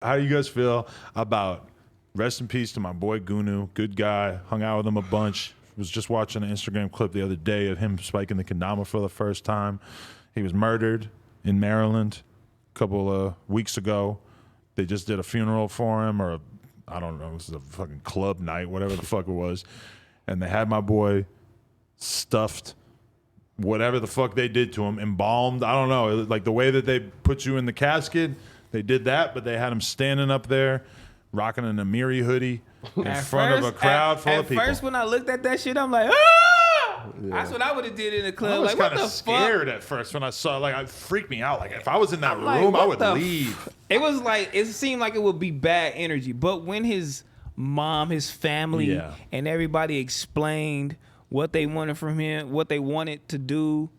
How do you guys feel about rest in peace to my boy Goonew? Good guy. Hung out with him a bunch. Was just watching an Instagram clip the other day of him spiking the kendama for the first time. He was murdered in Maryland a couple of weeks ago. They just did a funeral for him, or I don't know, it was a fucking club night, whatever the fuck it was. And they had my boy stuffed, whatever the fuck they did to him, embalmed. I don't know, like the way that they put you in the casket, they did that, but they had him standing up there, rocking an Amiri hoodie in front of a crowd full of people. At first, when I looked at that shit, I'm like, ah! Yeah. That's what I would have did in the club. I was like, kind of scared at first when I saw it. Like, it freaked me out. Like, if I was in that room, I would leave. It was like, it seemed like it would be bad energy. But when his mom, his family, and everybody explained what they wanted from him, what they wanted to do,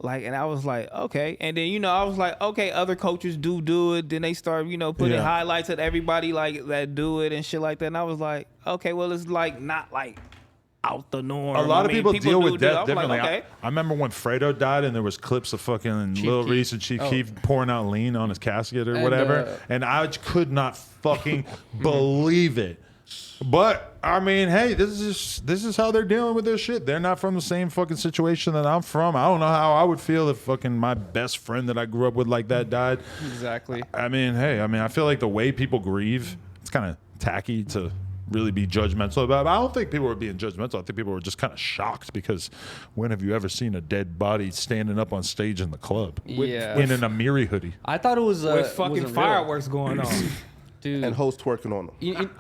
like, and I was like, okay. And then, you know, I was like, okay, other coaches do it. Then they start, you know, putting highlights of everybody like that do it and shit like that. And I was like, okay, well, it's like not like out the norm. A lot of people deal with death differently. Like, okay. I remember when Fredo died and there was clips of fucking Lil Reese and Chief Keef pouring out lean on his casket or whatever. And I could not fucking believe it. But I mean, hey, this is how they're dealing with this shit. They're not from the same fucking situation that I'm from. I don't know how I would feel if fucking my best friend that I grew up with like that died. Exactly. I mean, hey, I feel like the way people grieve, it's kind of tacky to really be judgmental about it. I don't think people were being judgmental. I think people were just kind of shocked because when have you ever seen a dead body standing up on stage in the club in an Amiri hoodie? I thought it was with fucking fireworks going on. Dude. And hoes twerking on them.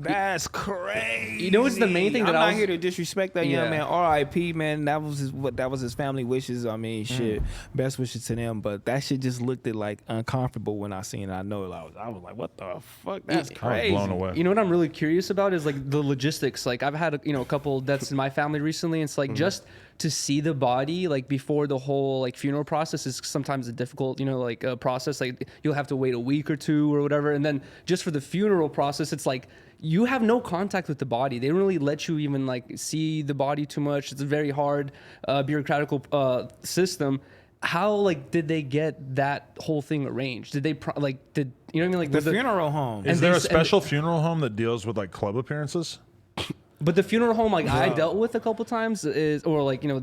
That's crazy. You know what's the main thing that I'm not here to disrespect that young man. R.I.P. man. That was his family wishes. I mean, shit. Best wishes to them. But that shit just looked like uncomfortable when I seen it. I know I was like, what the fuck? That's crazy. I was blown away. You know what I'm really curious about is like the logistics. Like I've had a couple deaths in my family recently. And it's like just to see the body like before the whole like funeral process is sometimes a difficult, like process. Like you'll have to wait a week or two or whatever. And then just for the funeral process, it's like you have no contact with the body. They don't really let you even like see the body too much. It's a very hard bureaucratical system. How like did they get that whole thing arranged? Did they you know what I mean? Like the funeral home. Is there a special funeral home that deals with like club appearances? But the funeral home, like I dealt with a couple times, the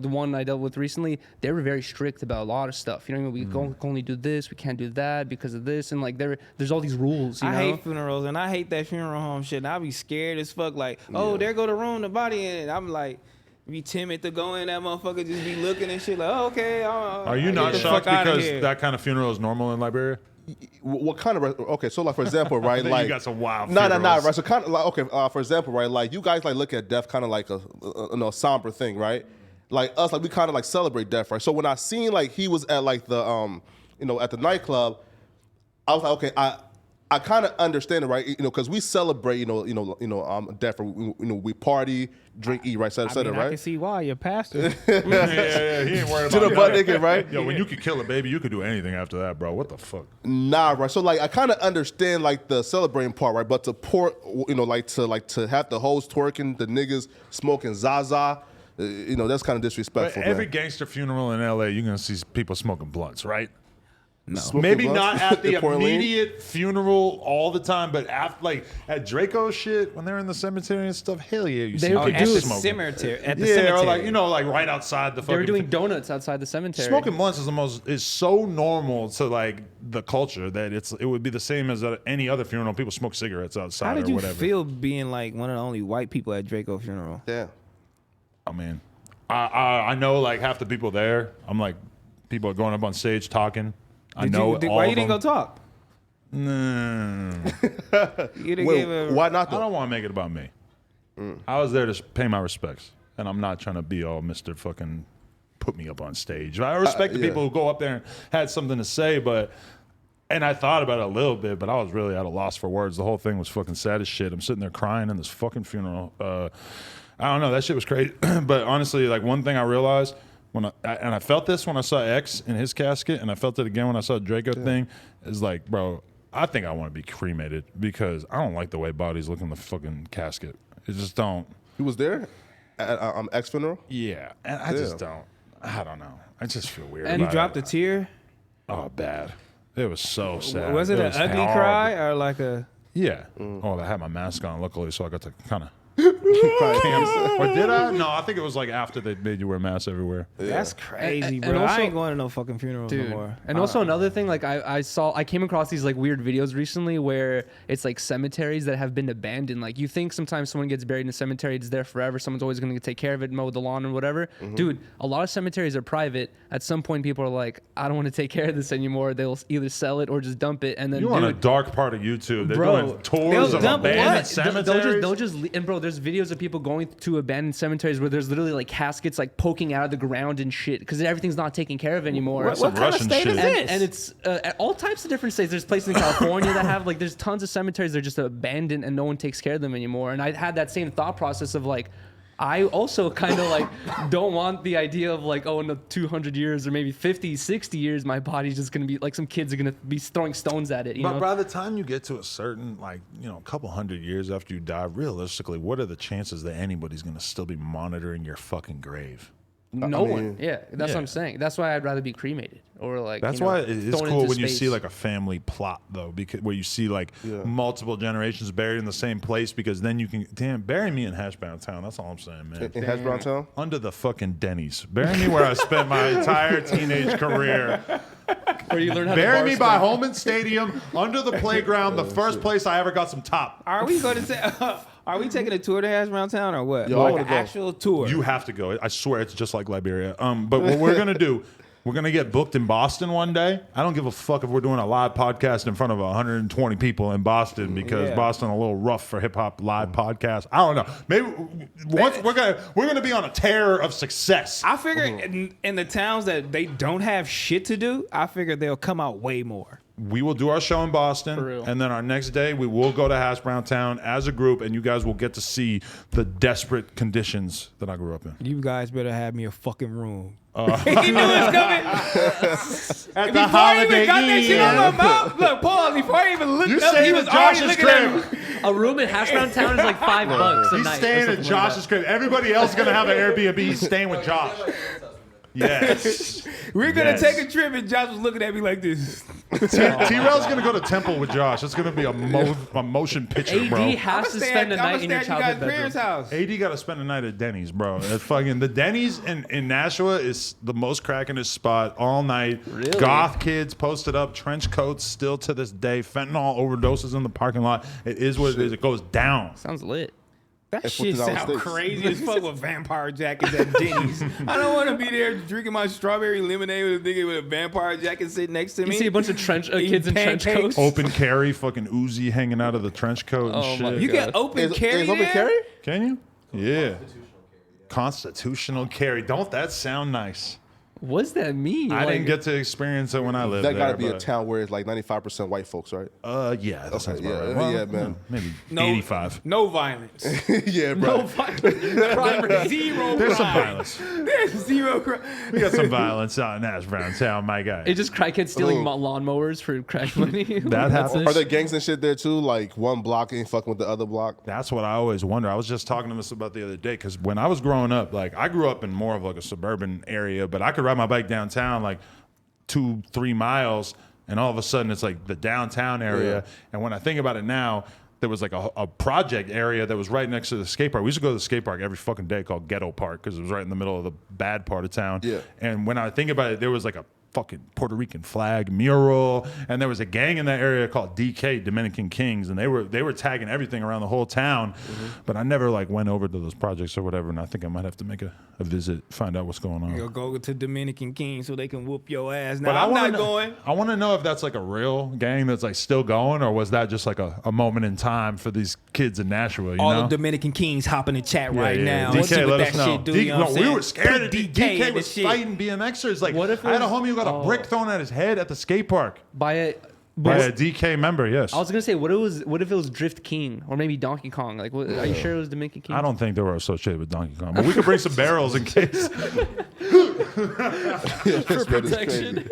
one I dealt with recently, they were very strict about a lot of stuff. You know what I mean? We can only do this, we can't do that because of this, and like there's all these rules. I hate funerals, and I hate that funeral home shit. And I be scared as fuck. Like, there go the room, the body in it. I'm like, be timid to go in that motherfucker, just be looking and shit. Like, oh, okay. Are you not shocked because that kind of funeral is normal in Liberia? What kind of okay? So like for example, right? Like you got some wild. No, right? So kind of like okay, for example, right? Like you guys like look at death kind of like a somber thing, right? Like us, like we kind of like celebrate death, right? So when I seen like he was at like the at the nightclub, I was like, okay, I kind of understand it, right? Because we celebrate, death. We party, drink, eat, right, etc., right? I can see why you're pastor. yeah, he ain't worried about to the butt naked, right? Yo, when you could kill a baby, you could do anything after that, bro. What the fuck? Nah, right. So like, I kind of understand like the celebrating part, right? But to to have the hoes twerking, the niggas smoking Zaza, that's kind of disrespectful. But every gangster funeral in LA, you're gonna see people smoking blunts, right? No. Maybe not at the immediate funeral all the time, but after, like at Draco's shit, when they're in the cemetery and stuff, hell yeah, you see people at the smoking. Cemetery. At the cemetery. Or like right outside the fucking. They were doing donuts outside the cemetery. Smoking blunts is so normal to like the culture that it would be the same as any other funeral. People smoke cigarettes outside. How did you whatever. feel being like one of the only white people at Draco's funeral? Yeah. I mean, I know like half the people there. I'm like, people are going up on stage talking. Why you didn't go talk? No. Why not though? I don't want to make it about me. I was there to pay my respects, and I'm not trying to be all Mr. fucking put me up on stage. I respect the people who go up there and had something to say, and I thought about it a little bit, but I was really at a loss for words. The whole thing was fucking sad as shit. I'm sitting there crying in this fucking funeral. I don't know, that shit was crazy. But honestly, like one thing I realized, I felt this when I saw X in his casket, and I felt it again when I saw Draco thing, is like, bro, I think I want to be cremated because I don't like the way bodies look in the fucking casket. It just don't. He was there at X funeral? Yeah, and I just don't. I don't know. I just feel weird. And you dropped a tear? Oh, bad. It was so sad. Was it an ugly horrible. cry or like a? Yeah. Oh, I had my mask on, luckily, so I got to kind of. Or did I? No, I think it was like after they made you wear masks everywhere. That's crazy, And bro. also- I ain't going to no fucking funerals no more. And also another thing, like I came across these like weird videos recently where it's like cemeteries that have been abandoned. Like you think sometimes someone gets buried in a cemetery, it's there forever. Someone's always going to take care of it, mow the lawn or whatever. Dude, a lot of cemeteries are private. At some point, people are like, I don't want to take care of this anymore. They'll either sell it or just dump it. And then, You're on a dark part of YouTube. They're Bro, doing tours they'll of dump abandoned what? cemeteries. They'll just and bro, there's videos of people going to abandoned cemeteries where there's literally like caskets like poking out of the ground and shit because everything's not taken care of anymore. What kind of Russian state shit. is this? And it's at all types of different states. There's places in California that have like there's tons of cemeteries that are just abandoned and no one takes care of them anymore. And I had that same thought process of like, I also kind of like don't want the idea of like, oh, in 200 years or maybe 50, 60 years, my body's just gonna be like some kids are gonna be throwing stones at it. You But know? by the time you get to a certain, like, you know, a couple hundred years after you die, realistically, what are the chances that anybody's going to still be monitoring your fucking grave? No one. Yeah, that's Yeah. what I'm saying. That's why I'd rather be cremated or like. That's you know, why it's thrown cool into when you space. see like a family plot though, because where you see like multiple generations buried in the same place, because then you can bury me in Hash Brown Town. That's all I'm saying, man. In Hash Brown Town? Under the fucking Denny's. Bury me where I spent my entire teenage career. Where you learn how Bury to me bar by spin. Holman Stadium, under the playground, the first place I ever got some top. Are we going to say? Are we taking a tour to Hash Brown Town or what? Yo, I like wanna an go. actual tour? You have to go. I swear it's just like Liberia. But what we're gonna do, we're gonna get booked in Boston one day. I don't give a fuck if we're doing a live podcast in front of 120 people in Boston, because Yeah. Boston a little rough for hip hop live podcast. I don't know. Maybe once we're gonna be on a tear of success. I figure in the towns that they don't have shit to do, I figure they'll come out way more. We will do our show in Boston, For real. and then our next day we will go to Hash Brown Town as a group, and you guys will get to see the desperate conditions that I grew up in. You guys better have me a fucking room. He knew it was coming. At Before I even got that shit on my mouth, look, Paul. Before I even looked You up, he staying was at already Josh's looking at me. crib. A room in Hash Brown Town is like $5 a He's night. or staying something at like Josh's that. crib. Everybody else is gonna have an Airbnb. He's staying with Josh. Yes. We're gonna Yes. take a trip, and Josh was looking at me like this. T-Rail's gonna go to Temple with Josh. It's gonna be a motion picture, AD bro. has to spend a night in your childhood parents' bedroom. house. AD got to spend a night at Denny's, bro. It's fucking the Denny's in Nashua is the most crackinest spot all night. Really? Goth kids posted up, trench coats still to this day. Fentanyl overdoses in the parking lot. It is what it is. It goes down. Sounds lit. That At shit $50 sounds steaks. crazy as fuck with vampire jackets at Denny's. I don't want to be there drinking my strawberry lemonade with a nigga with a vampire jacket sitting next to me. You see a bunch of Eating kids in trench pancakes. coats. Open carry, fucking Uzi hanging out of the trench coat and Oh my shit. You God. can open carry Is open there? carry? Can you? Yeah. Constitutional carry. Don't that sound nice? What does that mean? I Like, didn't get to experience it when I lived That there. gotta be a but- town where it's like 95% white folks, right? Yeah, that sounds about yeah, right. Well, yeah, man. Maybe No, 85. No violence. Yeah, bro. Crime. Zero There's some crime. violence. There's zero crime. We got some violence out in Hash Brown Town, my guy. It's just crackheads stealing Oh. lawnmowers for crack money. That happens. Are there gangs and shit there too? Like one block ain't fucking with the other block? That's what I always wonder. I was just talking to this about the other day, because when I was growing up, like I grew up in more of like a suburban area, but I could ride my bike downtown like 2-3 miles, and all of a sudden it's like the downtown area. Yeah. And when I think about it now, there was like a project area that was right next to the skate park. We used to go to the skate park every fucking day, called Ghetto Park, because it was right in the middle of the bad part of town. Yeah. And when I think about it, there was like a fucking Puerto Rican flag mural, and there was a gang in that area called DK, Dominican Kings, and they were tagging everything around the whole town. But I never like went over to those projects or whatever, and I think I might have to make a visit, find out what's going on. You'll go to Dominican King so they can whoop your ass. Now, But I'm wanna not know- going. I want to know if that's like a real gang that's like still going, or was that just like a moment in time for these kids in Nashua? You All know? the Dominican Kings hop in the chat right now. DK, Let's see what let that us know. shit do. You know what I'm we saying? were scared. Put DK in was this shit. fighting BMXers. Like, What if it I had a was- homie who got a brick thrown at his head at the skate park by a. by a DK member. Yes. I was gonna say, what if it was Drift King or maybe Donkey Kong? Like, what, are you sure it was Dominican King? I don't think they were associated with Donkey Kong, but we could bring some barrels in case. For protection.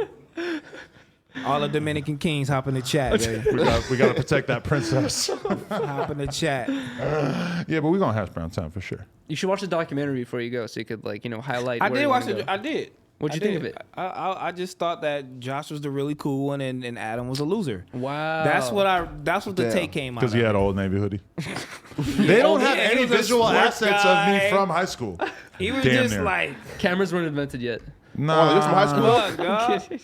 All the Dominican Kings hop in the chat, baby. We got to protect that princess. Hop in the chat. Yeah, but we're gonna Hash Brown Town for sure. You should watch the documentary before you go, so you could highlight. I where did you watch wanna it. go. I did. What'd you think of it? I just thought that Josh was the really cool one, and Adam was a loser. Wow. That's what the take came out. Because he of had it. an Old Navy hoodie. They don't have he any was a visual sports assets guy. of me from high school. He was Damn just near. like, Cameras weren't invented yet. Nah. you're from high school? fuck, dog.